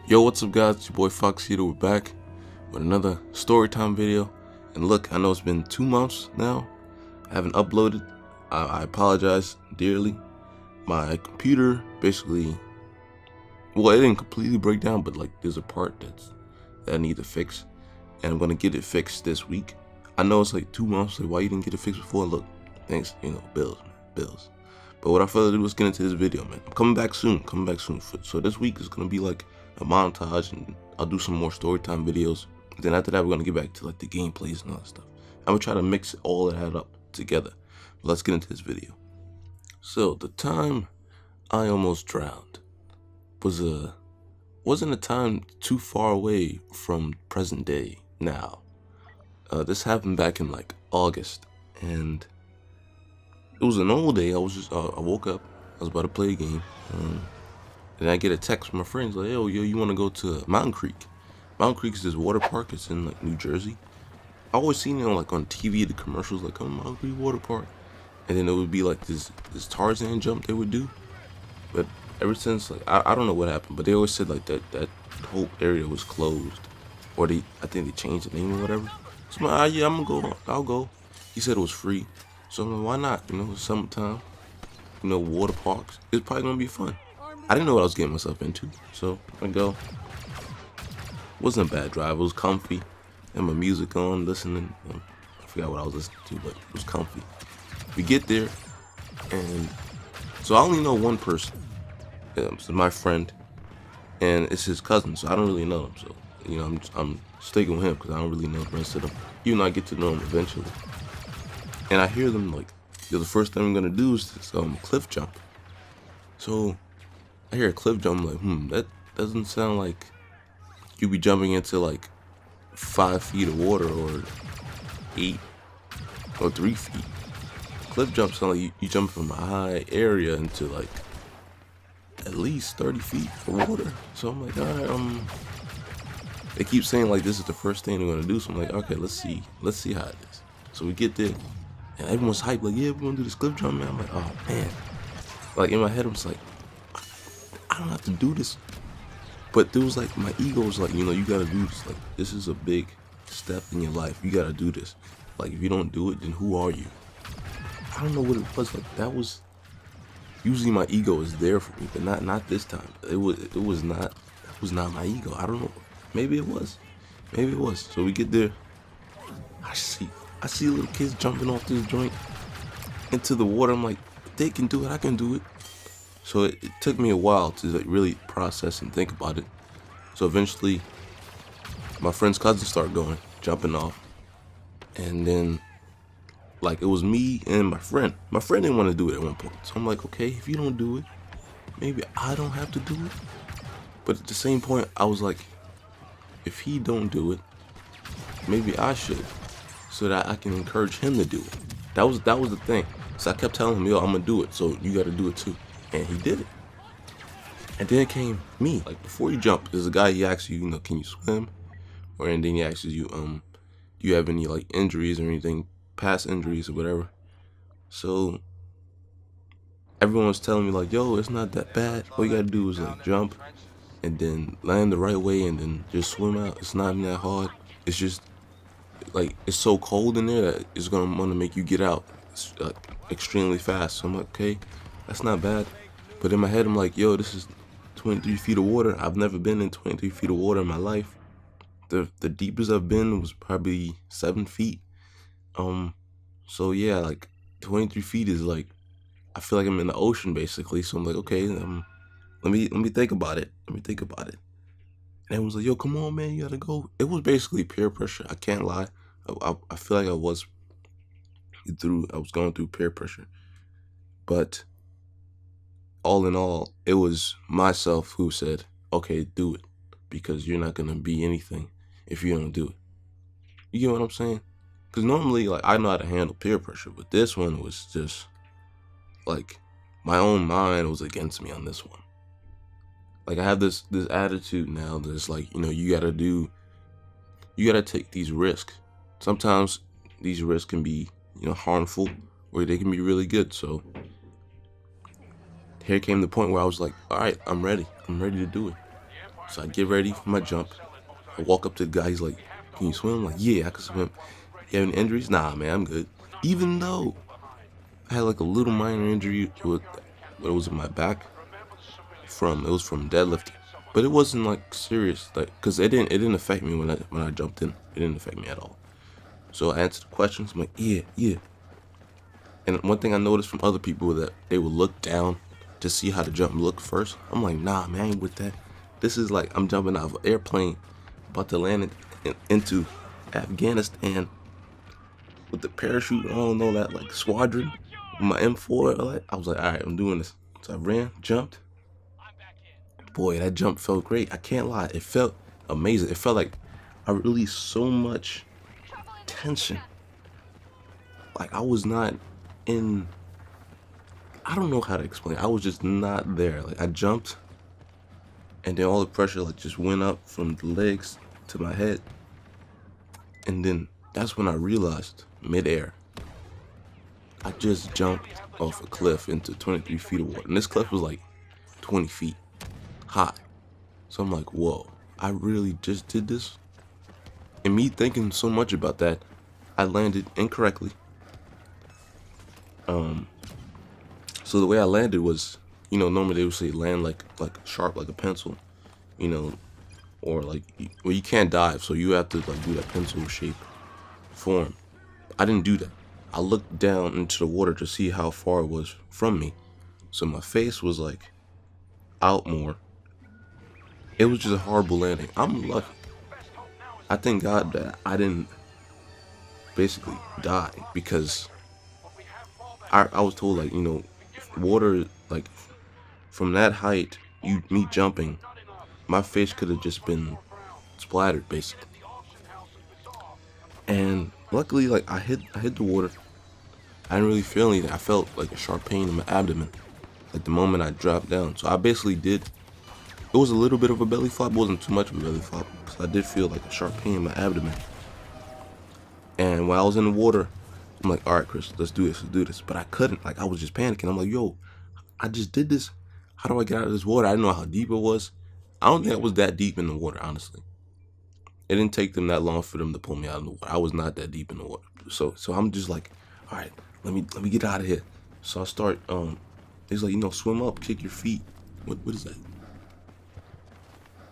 Yo, what's up guys, it's your boy Fox here. We're back with another Storytime video. And look, I know it's been 2 months now. I haven't uploaded. I apologize dearly. My computer basically, well, it didn't completely break down, but like there's a part that I need to fix. And I'm gonna get it fixed this week. I know it's like 2 months, like why you didn't get it fixed before? Look, thanks, bills, man, bills. But what I felt to do was get into this video, man. I'm coming back soon, So this week is gonna be like a montage, and I'll do some more storytime videos. And then after that, we're gonna get back to like the gameplays and all that stuff. I'm gonna try to mix all of that up together. But let's get into this video. So the time I almost drowned wasn't a time too far away from present day now. This happened back in like August, and it was an old day. I woke up, I was about to play a game, and I get a text from my friends like, yo, you want to go to Mountain Creek? Mountain Creek is this water park. It's in like New Jersey. I always seen it on TV, the commercials, like, oh, Mountain Creek Water Park. And then it would be like this Tarzan jump they would do. But ever since, like, I don't know what happened, but they always said like that whole area was closed, or I think they changed the name or whatever. So I'm like, yeah, I'm gonna go. I'll go. He said it was free, so I'm like, why not? It's summertime. Water parks. It's probably gonna be fun. I didn't know what I was getting myself into, so I go. Wasn't a bad drive. It was comfy, and my music on, listening. I forgot what I was listening to, but it was comfy. We get there, and so I only know one person. So my friend, and it's his cousin, so I don't really know him. So I'm sticking with him because I don't really know the rest of them. Even though I get to know them eventually. And I hear them like, the first thing I'm gonna do is this cliff jump. So I hear a cliff jump. I'm like, that doesn't sound like you be jumping into like 5 feet of water or 8 or 3 feet. Cliff jump sound like you jump from a high area into like at least 30 feet of water. So I'm like, all right, they keep saying like this is the first thing they're gonna do. So I'm like, okay, let's see how it is. So we get there, and everyone's hyped, like, yeah, we're gonna do this cliff jump, man. I'm like, oh man. Like in my head, I'm just like, I don't have to do this. But there was like, my ego was like, you gotta do this. Like, this is a big step in your life. You gotta do this. Like, if you don't do it, then who are you? I don't know what it was. Like, that was, usually my ego is there for me, but not this time. It was not my ego. I don't know. Maybe it was. So we get there. I see little kids jumping off this joint into the water. I'm like, they can do it, I can do it. So it took me a while to like really process and think about it. So eventually, my friend's cousin started jumping off, and then like it was me and my friend. My friend didn't want to do it at one point, so I'm like, okay, if you don't do it, maybe I don't have to do it. But at the same point, I was like, if he don't do it, maybe I should, so that I can encourage him to do it. That was the thing. So I kept telling him, yo, I'm gonna do it, so you gotta do it too. And he did it. And then it came me. Like, before you jump, there's a guy, he asks you, can you swim? And then he asks you, do you have any like injuries or anything, past injuries or whatever? So everyone was telling me like, yo, it's not that bad. All you gotta do is like jump and then land the right way and then just swim out. It's not even that hard. It's just like, it's so cold in there that it's gonna want to make you get out extremely fast. So I'm like, okay, that's not bad. But in my head, I'm like, yo, this is 23 feet of water. I've never been in 23 feet of water in my life. The deepest I've been was probably 7 feet. So yeah, like 23 feet is like, I feel like I'm in the ocean basically. So I'm like, okay, let me think about it. And everyone's like, yo, come on, man, you gotta go. It was basically peer pressure. I can't lie. I feel like I was going through peer pressure. But all in all, it was myself who said, okay, do it, because you're not gonna be anything if you don't do it. You get what I'm saying? Because normally, like, I know how to handle peer pressure, but this one was just like, my own mind was against me on this one. Like, I have this attitude now that's like, you gotta take these risks. Sometimes these risks can be, harmful, or they can be really good. So here came the point where I was like, all right, I'm ready to do it. So I get ready for my jump. I walk up to the guy. He's like, "Can you swim?" I'm like, "Yeah, I can swim." "You have any injuries?" "Nah, man, I'm good." Even though I had like a little minor injury with what was in my back it was from deadlifting, but it wasn't like serious, like because it didn't affect me when I jumped in. It didn't affect me at all. So I answered the questions. I'm like, "Yeah, yeah." And one thing I noticed from other people that they would look down to see how the jump looked first. I'm like, "Nah, man, I ain't with that. This is like I'm jumping out of an airplane, about to land into Afghanistan with the parachute. I don't know that like squadron with my M4. Like, I was like, all right, I'm doing this. So I ran, jumped. Boy, that jump felt great. I can't lie. It felt amazing. It felt like I released so much tension. Like I was not in. I don't know how to explain. I was just not there. Like I jumped, and then all the pressure like just went up from the legs to my head, and then that's when I realized midair. I just jumped off a cliff into 23 feet of water, and this cliff was like 20 feet high. So I'm like, whoa, I really just did this? And me thinking so much about that, I landed incorrectly. So the way I landed was, normally they would say land like sharp like a pencil, or like, well, you can't dive, so you have to like do that pencil shape form. I didn't do that. I looked down into the water to see how far it was from me. So my face was like out more. It was just a horrible landing. I'm lucky. I thank God that I didn't basically die, because I was told like, water, like from that height, me jumping, my face could have just been splattered basically. And luckily, like I hit the water. I didn't really feel anything. I felt like a sharp pain in my abdomen, like the moment I dropped down. So I basically did. It was a little bit of a belly flop. It wasn't too much of a belly flop, because I did feel like a sharp pain in my abdomen. And while I was in the water, I'm like, all right, Chris, let's do this. But I couldn't. Like I was just panicking. I'm like, yo, I just did this. How do I get out of this water? I didn't know how deep it was. I don't think I was that deep in the water, honestly. It didn't take them that long for them to pull me out of the water. I was not that deep in the water. So I'm just like, all right, let me get out of here. So I start. He's like, swim up, kick your feet. What is that?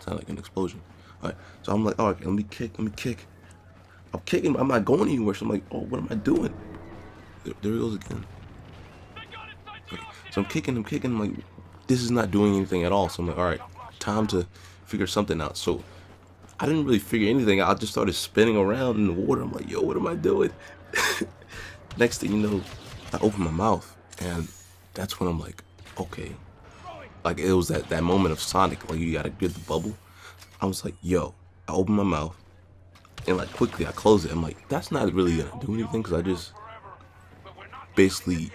Sound like an explosion. All right. So I'm like, all right, let me kick. I'm kicking. I'm not going anywhere. So I'm like, oh, what am I doing? There he goes again. Okay. So I'm kicking. I'm like, this is not doing anything at all. So I'm like, all right, time to figure something out. So I didn't really figure anything out. I just started spinning around in the water. I'm like, yo, what am I doing? Next thing you know, I open my mouth, and that's when I'm like, okay. Like it was that moment of Sonic, like you gotta get the bubble. I was like, yo, I open my mouth, and like quickly I close it. I'm like, that's not really gonna do anything, because I just basically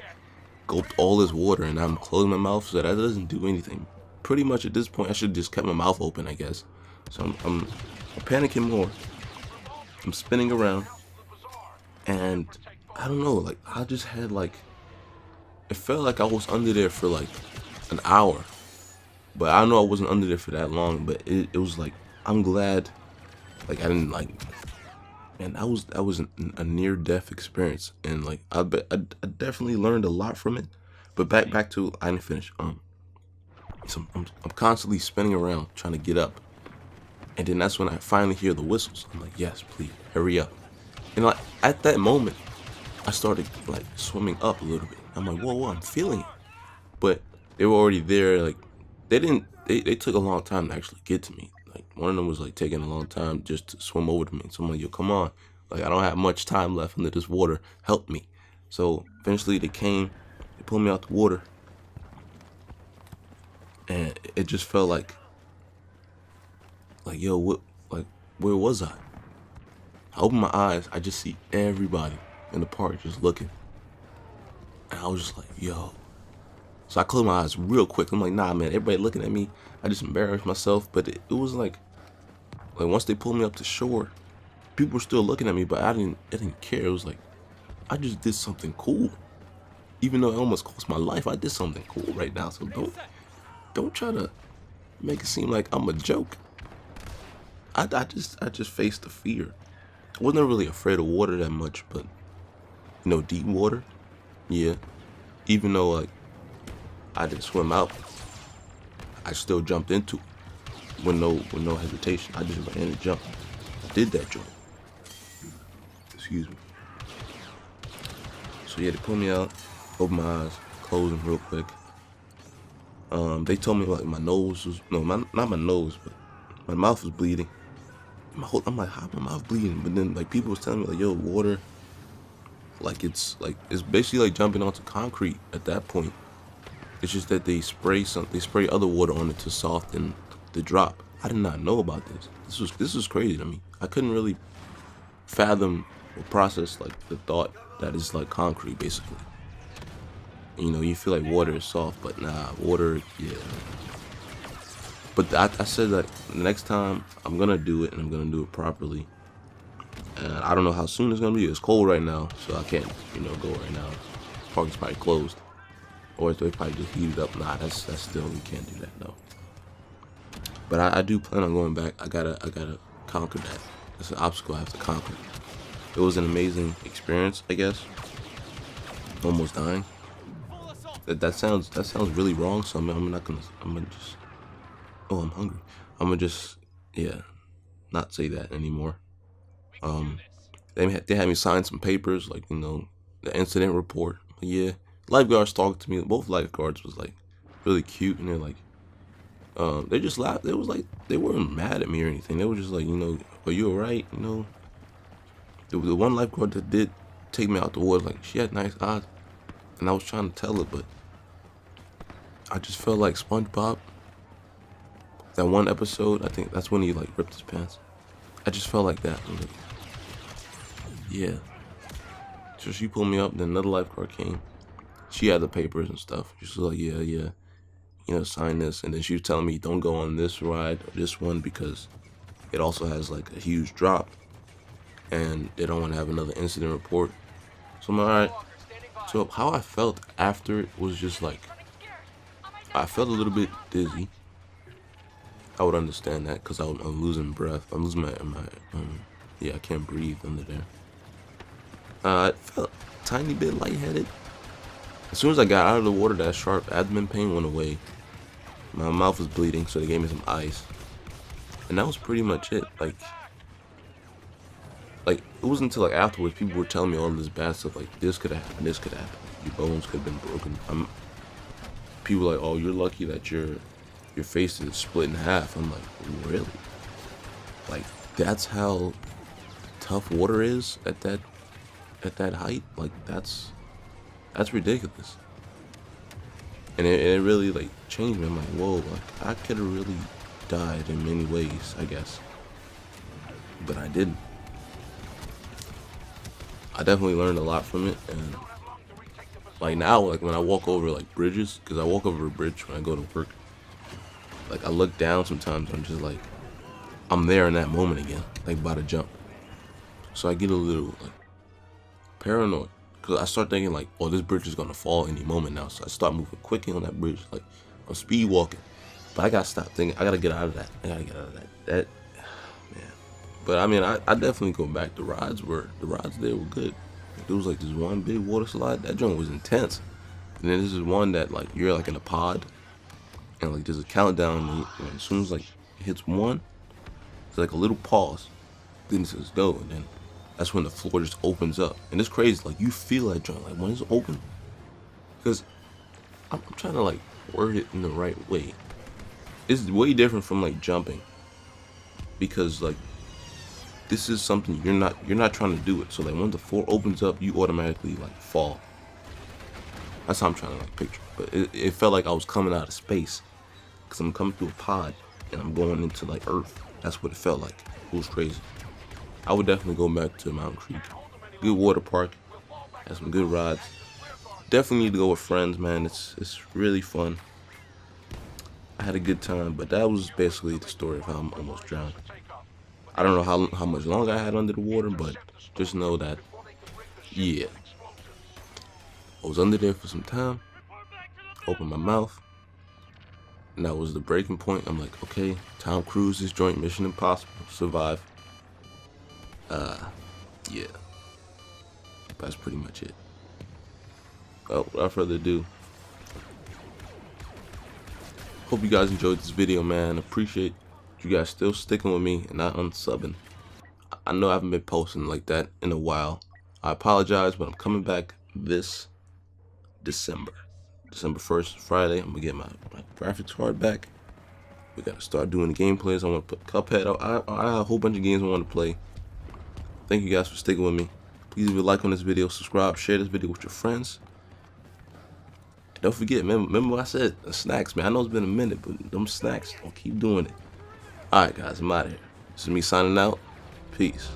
gulped all this water, and I'm closing my mouth, so that doesn't do anything. Pretty much at this point, I should just kept my mouth open, I guess. So I'm panicking more. I'm spinning around, and I don't know, like I just had like, it felt like I was under there for like an hour, but I know I wasn't under there for that long. But it was like, I'm glad, like I didn't like, and that was a near death experience, and like I definitely learned a lot from it. But back to, I didn't finish. So I'm constantly spinning around trying to get up, and then that's when I finally hear the whistles. I'm like, yes, please hurry up. And like at that moment, I started like swimming up a little bit. I'm like, whoa, I'm feeling it. But they were already there. Like they took a long time to actually get to me. Like one of them was like taking a long time just to swim over to me. So I'm like, yo, come on. Like I don't have much time left under this water. Help me. So eventually they came, they pulled me out the water. And it just felt like yo, where was I? I open my eyes, I just see everybody in the park just looking. And I was just like, yo. So I closed my eyes real quick. I'm like, nah, man, everybody looking at me. I just embarrassed myself. But it was like once they pulled me up to shore, people were still looking at me, but I didn't care. It was like, I just did something cool. Even though it almost cost my life, I did something cool right now. So don't try to make it seem like I'm a joke. I just faced the fear. I wasn't really afraid of water that much, but deep water, yeah. Even though like I didn't swim out, I still jumped into it with no hesitation. I just ran and jumped. Did that joint. Excuse me. So yeah, they pulled me out, opened my eyes, closed them real quick. They told me like my nose was not my nose, but my mouth was bleeding. I'm like, how my mouth bleeding? But then like people was telling me like, yo, water, it's basically like jumping onto concrete at that point. It's just that they spray other water on it to soften the drop. I did not know about this. This was crazy to me. I couldn't really fathom or process like the thought that it's like concrete basically. You feel like water is soft, but nah, water, yeah. But I said that the next time I'm gonna do it and I'm gonna do it properly. And I don't know how soon it's gonna be. It's cold right now, so I can't, go right now. Park's probably closed, or they probably just heated up. Nah, that's still, we can't do that, no. But I do plan on going back. I gotta conquer that. It's an obstacle I have to conquer. It was an amazing experience, I guess. Almost dying. That sounds really wrong. So I'm gonna just. Oh, I'm hungry. I'm gonna just, yeah, not say that anymore. They had me sign some papers, like the incident report. But yeah, lifeguards talked to me. Both lifeguards was like really cute, and they're like, they just laughed. They was like, they weren't mad at me or anything. They were just like, are you alright? The one lifeguard that did take me out the water, like she had nice eyes, and I was trying to tell her, but I just felt like SpongeBob. That one episode, I think that's when he like ripped his pants. I just felt like that. Like, yeah. So she pulled me up, then another lifeguard came. She had the papers and stuff. She was like, yeah, sign this. And then she was telling me, don't go on this ride or this one because it also has like a huge drop. And they don't want to have another incident report. So I'm like, all right. So how I felt after it was just like, I felt a little bit dizzy. I would understand that because I'm losing breath. I'm losing my I can't breathe under there. I felt a tiny bit lightheaded. As soon as I got out of the water, that sharp abdomen pain went away. My mouth was bleeding, so they gave me some ice. And that was pretty much it. Like it wasn't until like afterwards people were telling me all this bad stuff, like this could have happened, this could have happened. Your bones could have been broken. People were like, oh, you're lucky that your face is split in half. I'm like, really? Like that's how tough water is at that height? Like that's ridiculous. And it really like changed me. I'm like, whoa, like I could have really died in many ways, I guess. But I didn't. I definitely learned a lot from it, and like now, like when I walk over like bridges, because I walk over a bridge when I go to work. Like I look down sometimes, I'm just like, I'm there in that moment again, like about to jump. So I get a little like paranoid because I start thinking like, oh, this bridge is gonna fall any moment now. So I start moving quickly on that bridge, like I'm speed walking. But I gotta stop thinking. I gotta get out of that. That man. But I mean, I definitely go back. The rides there were good. There was like this one big water slide. That joint was intense. And then this is one that like you're like in a pod. And like there's a countdown, and as soon as like it hits one, it's like a little pause. Then it says go, and then that's when the floor just opens up. And it's crazy, like you feel that joint, like when it's open. Because I'm trying to like word it in the right way. It's way different from like jumping. Because like this is something you're not trying to do it. So like when the floor opens up, you automatically like fall. That's how I'm trying to like picture. But it felt like I was coming out of space. Because I'm coming through a pod and I'm going into like Earth. That's what it felt like. It was crazy. I would definitely go back to Mountain Creek. Good water park. Had some good rides. Definitely need to go with friends, man. It's really fun. I had a good time, but that was basically the story of how I'm almost drowned. I don't know how much longer I had under the water, but just know that, yeah. I was under there for some time. Opened my mouth. and that was the breaking point. I'm like, okay, Tom Cruise's joint Mission Impossible, survive. Yeah, that's pretty much it. Well, without further ado, hope you guys enjoyed this video, man. Appreciate you guys still sticking with me and not unsubbing. I know I haven't been posting like that in a while. I apologize, but I'm coming back this December 1st, Friday. I'm gonna get my graphics card back. We gotta start doing the gameplays. I want to put Cuphead out. I have a whole bunch of games I want to play. Thank you guys for sticking with me. Please leave a like on this video, subscribe, share this video with your friends. And don't forget, remember what I said, snacks, man. I know it's been a minute, but them snacks, don't keep doing it. Alright guys, I'm out of here. This is me signing out. Peace.